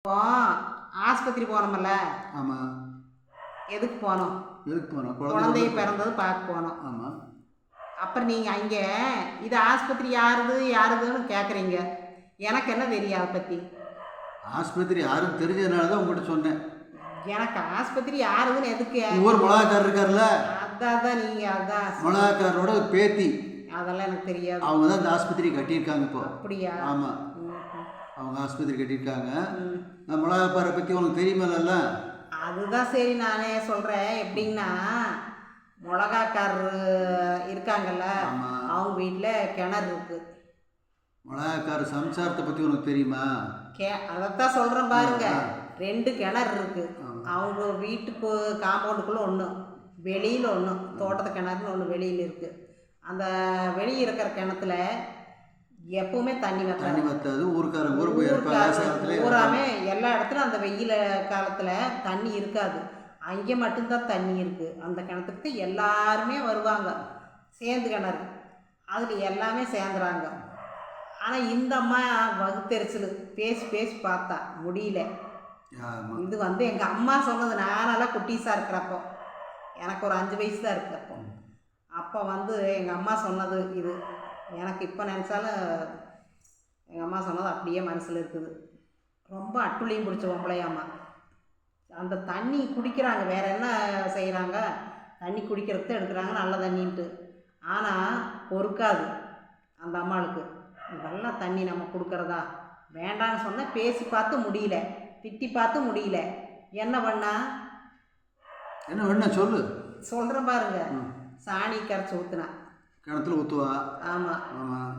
இப்போ ஆஸ்பத்திரி போனோம்ல. ஆமாம். எதுக்கு போனோம்? குழந்தை பிறந்தது பார்க்க போனோம். ஆமாம். அப்புறம் நீங்கள் அங்கே இது ஆஸ்பத்திரி யாருதுன்னு கேட்குறீங்க. எனக்கு என்ன தெரியும் அதை பற்றி? ஆஸ்பத்திரி யாரும் தெரிஞ்சதுனால தான் உங்கள்கிட்ட சொன்னேன். எனக்கு ஆஸ்பத்திரி யாருதுன்னு எதுக்கு? ஒரு மிளகாக்காரர் இருக்கார்ல, அதான் நீங்கள் அதான் மிளகாக்காரரோட பேத்தி. அதெல்லாம் எனக்கு தெரியாது. அவங்க தான் இந்த ஆஸ்பத்திரி கட்டியிருக்காங்க இப்போ. அப்படியா? ஆமாம், அவங்க ஆஸ்பத்திரி கட்டியிருக்காங்க. மிளகாப்பாரை பற்றி உனக்கு தெரியுமில்ல? அதுதான் சரி நானே சொல்கிறேன். எப்படின்னா மிளகாக்காரர் இருக்காங்கல்ல, அவங்க வீட்டில் கிணறு இருக்குது. மிளகாக்காரர் சம்சாரத்தை பற்றி உனக்கு தெரியுமா? அதைத்தான் சொல்கிறேன் பாருங்க. 2 கிணறு இருக்குது. அவங்க வீட்டுக்கு காம்பவுண்டுக்குள்ளே ஒன்று, வெளியில் ஒன்று, தோட்டத்து கிணறுன்னு ஒன்று வெளியில் இருக்குது. அந்த வெளியே இருக்கிற கிணத்துல எப்பவுமே தண்ணி வத்தாது. ஊராமே எல்லா இடத்துலையும் அந்த வெயில் காலத்தில் தண்ணி இருக்காது. அங்கே மட்டும்தான் தண்ணி இருக்குது. அந்த கிணத்துக்கு எல்லாருமே வருவாங்க. சேர்ந்து கிணறு, அதில் எல்லாமே சேர்ந்துறாங்க. ஆனால் இந்த அம்மா வகுத்தெரிச்சல் பேசி பேசி பார்த்தா முடியல. இது எங்கள் அம்மா சொன்னது. நானெல்லாம் குட்டீஸாக இருக்கிறப்போ, எனக்கு ஒரு 5 வயசு தான் இருக்கிறப்போ, அப்போ எங்கள் அம்மா சொன்னது இது. எனக்கு இப்போ நினச்சாலும் எங்கள் அம்மா சொன்னது அப்படியே மனசில் இருக்குது. ரொம்ப அட்டுளியும் பிடிச்ச பொம்பளையாம்மா. அந்த தண்ணி குடிக்கிறாங்க, வேறு என்ன செய்கிறாங்க? தண்ணி குடிக்கிறதுக்கு எடுக்கிறாங்க, நல்ல தண்ணின்ட்டு. ஆனால் பொறுக்காது அந்த அம்மாளுக்கு. இதெல்லாம் தண்ணி நம்ம கொடுக்குறதா வேண்டான்னு சொன்னால் பேசி பார்த்து முடியல, திட்டி பார்த்து முடியல. என்ன பண்ணா சொல்லு. சொல்கிறேன் பாருங்க. சாணி கரைச்சி ஊற்றுனா கிணத்துல ஊற்றுவா. ஆமாம் ஆமாம்.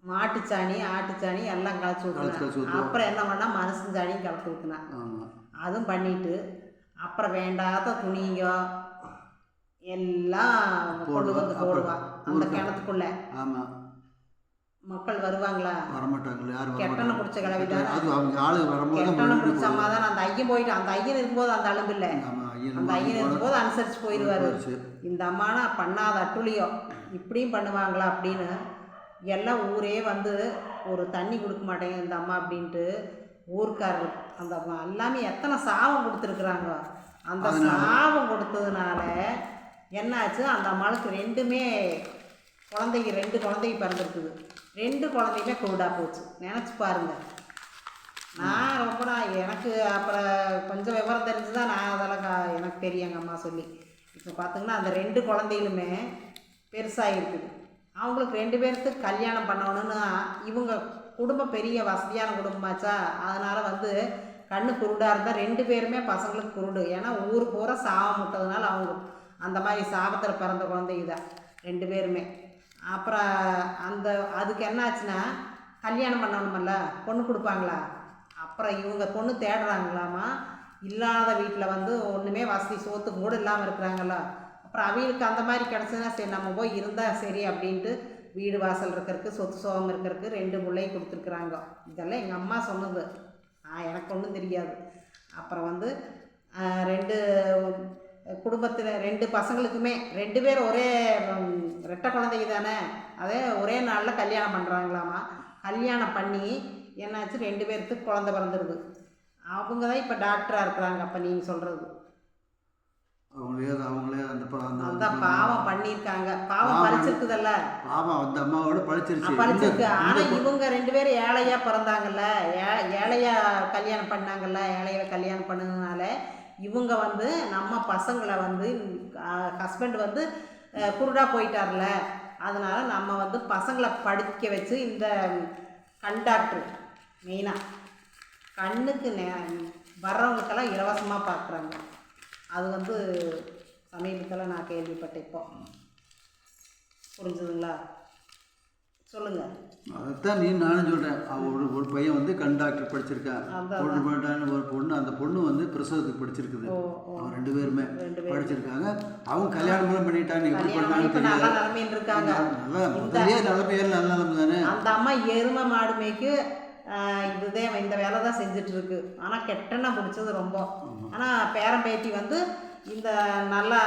மாட்டுச்சாணி ஆட்டுச்சாணி எல்லாம் கலச்சி ஊற்றுனா. அப்புறம் என்ன பண்ணா மனுஷன் சாணியும் கலச்சி ஊற்றுனா. அதுவும் பண்ணிட்டு அப்புறம் வேண்டாத துணிங்க எல்லாம் கொண்டு வந்து போடுவா அந்த கிணத்துக்குள்ள. ஆமாம். மக்கள் வருவாங்களா? வரமாட்டாங்களா? யாரும் கெட்டனை பிடிச்ச கிளவிதான். கெட்டனை பிடிச்ச அம்மா தான். அந்த ஐயன் போயிட்டு, அந்த ஐயன் இருக்கும்போது அந்த அலும்பு இல்லை. அந்த ஐயன் இருக்கும்போது அனுசரித்து போயிடுவார். இந்த அம்மானா பண்ணாத அட்டுளியோ இப்படியும் பண்ணுவாங்களா அப்படின்னு எல்லாம் ஊரே ஒரு தண்ணி கொடுக்க மாட்டேங்க இந்த அம்மா அப்படின்ட்டு ஊருக்காரர் அந்த எல்லாமே எத்தனை சாபம் கொடுத்துருக்குறாங்க. அந்த சாபம் கொடுத்ததுனால என்னாச்சு, அந்த அம்மாளுக்கு 2 குழந்தைங்க பிறந்திருக்குது. 2 குழந்தையுமே குருடா போச்சு. நினச்சி பாருங்க. நான் எனக்கு அப்புறம் கொஞ்சம் விவரம் தெரிஞ்சு தான் நான் அதெல்லாம் எனக்கு தெரியும் எங்கள் அம்மா சொல்லி. இப்போ பார்த்திங்கன்னா அந்த 2 குழந்தைகளுமே பெருசாக இருக்குது. அவங்களுக்கு 2 பேர்த்துக்கு கல்யாணம் பண்ணணுன்னு இவங்க குடும்பம் பெரிய வசதியான குடும்பமாச்சா. அதனால் கண்ணு குருடாக இருந்தால் 2 பேருமே பசங்களுக்கு குருடு. ஏன்னா ஊர் பூரா சாபம் விட்டதுனால அவங்க அந்த மாதிரி சாபத்தில் பிறந்த குழந்தைங்க தான் 2 பேருமே. அப்புறம் அதுக்கு என்ன ஆச்சுன்னா, கல்யாணம் பண்ணணுமல்ல, பொண்ணு கொடுப்பாங்களா. அப்புறம் இவங்க பொண்ணு தேடுறாங்களாமா. இல்லாத வீட்டில் ஒன்றுமே வசதி சோத்துக்கு கூட இல்லாமல் இருக்கிறாங்களா. அப்புறம் அவங்களுக்கு அந்த மாதிரி கிடச்சுன்னா சரி நம்ம போய் இருந்தால் சரி அப்படின்ட்டு வீடு வாசல் இருக்கிறதுக்கு சொத்து சோகம் இருக்கிறதுக்கு 2 பிள்ளையும் கொடுத்துருக்குறாங்க. இதெல்லாம் எங்கள் அம்மா சொன்னது. எனக்கு ஒன்றும் தெரியாது. அப்புறம் 2 குடும்பத்தில் 2 பசங்களுக்குமே 2 பேர் ஒரே ரெட்டை குழந்தைங்க தானே. அதே ஒரே நாளில் கல்யாணம் பண்ணுறாங்களாமா. கல்யாணம் பண்ணி என்னாச்சு, 2 பேர்த்துக்கு குழந்தை பிறந்துருது. அவங்க தான் இப்போ டாக்டராக இருக்கிறாங்க. அப்போ நீங்கள் சொல்கிறது அவங்களே அந்த பாவம் பண்ணியிருக்காங்க. பாவம் பழிச்சிருக்குதல்ல. பாவம் அந்த அம்மாவோட பழிச்சிருக்கு. ஆனால் இவங்க 2 பேரும் ஏழையாக பிறந்தாங்கல்ல, ஏழையாக கல்யாணம் பண்ணாங்கல்ல. ஏழையில கல்யாணம் பண்ணதுனால இவங்க நம்ம பசங்களை ஹஸ்பண்ட் குருடா போயிட்டார்ல. அதனால் நம்ம பசங்களை படிக்க வச்சு இந்த கண்டாக்டர் மெயினாக கண்ணுக்கு வர்றவங்களுக்கெல்லாம் இலவசமாக பார்க்குறாங்க. அது சமீபத்தில் நான் கேள்விப்பட்டேன். இப்போ புரிஞ்சுதுங்களா? சொல்லுங்கள். அதைத்தான் நானும் சொல்கிறேன். ஒரு பையன் கண்டாக்டர் படிச்சிருக்கான். ஒரு பொண்ணு, அந்த பொண்ணு பிரசவத்துக்கு படிச்சிருக்குது. அவன் 2 பேருமே படிச்சிருக்காங்க. அவங்க கல்யாணம் பண்ணிட்டாங்க. எப்படி பண்ணாங்க நல்ல நிலைமையில் இருக்காங்க. நல்ல நிலைமை தானே. அந்த அம்மா எருமை மாடு மேய்க்கு இந்த வேலை தான் செஞ்சுட்டு இருக்கு. ஆனால் கெட்டனா பிடிச்சது ரொம்ப. ஆனால் பேரம்பேத்தி இந்த நல்லா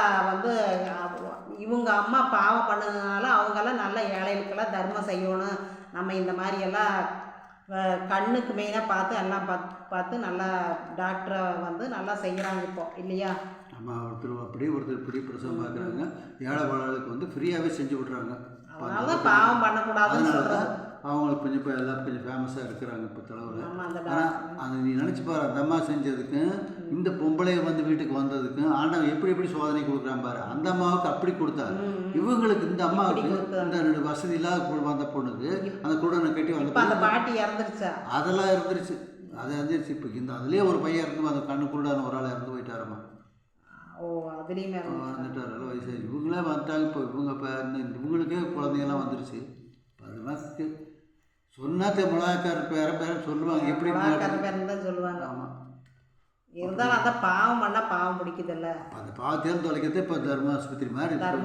இவங்க அம்மா பாவம் பண்ணதுனால அவங்கெல்லாம் நல்ல ஏழைகளுக்கெல்லாம் தர்மம் செய்யணும். நம்ம இந்த மாதிரியெல்லாம் கண்ணுக்கு மெயினாக பார்த்து எல்லாம் பார்த்து நல்லா டாக்டரை வந்து நல்லா செய்கிறாங்க இப்போ இல்லையா? ஆமாம், ஒருத்தர் இப்படி பிரசவம் பார்க்குறாங்க. ஏழை வாழலுக்கு வந்து ஃப்ரீயாகவே செஞ்சு விட்றாங்க. அதனால தான் பாவம் பண்ணக்கூடாதுன்னு சொல்கிறது. அவங்களுக்கு கொஞ்சம் இப்போ எல்லாம் கொஞ்சம் ஃபேமஸாக இருக்கிறாங்க இப்போ தலைவர். ஆனால் அது நீ நினச்சி பாரு, அந்த அம்மா செஞ்சதுக்கும் இந்த பொம்பளையை வந்து வீட்டுக்கு வந்ததுக்கும் ஆண்டவன் எப்படி சோதனை கொடுக்குறான் பாரு. அந்த அம்மாவுக்கு அப்படி கொடுத்தாரு, இவங்களுக்கு இந்த அம்மாவுக்கு இந்த வசதி இல்லாத வந்த பொண்ணுக்கு அந்த குடனை கட்டி வந்த அந்த பாட்டி இறந்துருச்சா? அதெல்லாம் இருந்துருச்சு, அது இருந்துருச்சு. இப்போ இந்த அதுலேயே ஒரு பையன் இருந்து அந்த கண்ணுக்குள்ளான ஒரு ஆள் இறந்து போயிட்டாரம்மா. ஓ, அதுலேயுமே வந்துட்டார், நல்ல வயசாகி. இவங்களே வந்துட்டாங்க. இப்போ இவங்களுக்கே குழந்தைங்கெல்லாம் வந்துருச்சு. அதெல்லாம் சொன்னாக்க மிளகாக்கார பேர சொல்லுவாங்க, எப்படி பேரன் தான் சொல்லுவாங்க. ஆமாம், இருந்தாலும் அந்த பாவம் பண்ணால் பாவம் பிடிக்குதில்ல. அந்த பாவத்தையும் தொலைக்கிறது இப்போ தர்மாஸ்பத்திரி மாதிரி தான்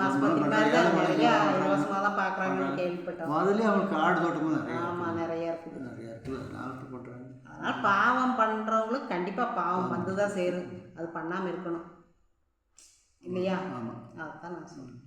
பார்க்குறாங்கன்னு கேள்விப்பட்டோம். அதுலேயே அவங்களுக்கு ஆடு தோட்டமும் நிறைய. ஆமாம், நிறைய இருக்குது. அதனால பண்ணுறாங்க. அதனால் பாவம் பண்ணுறவங்களுக்கு கண்டிப்பாக பாவம் வந்து தான் சேரும். அது பண்ணாமல் இருக்கணும் இல்லையா? ஆமாம், அதுதான் நான் சொல்லுவேன்.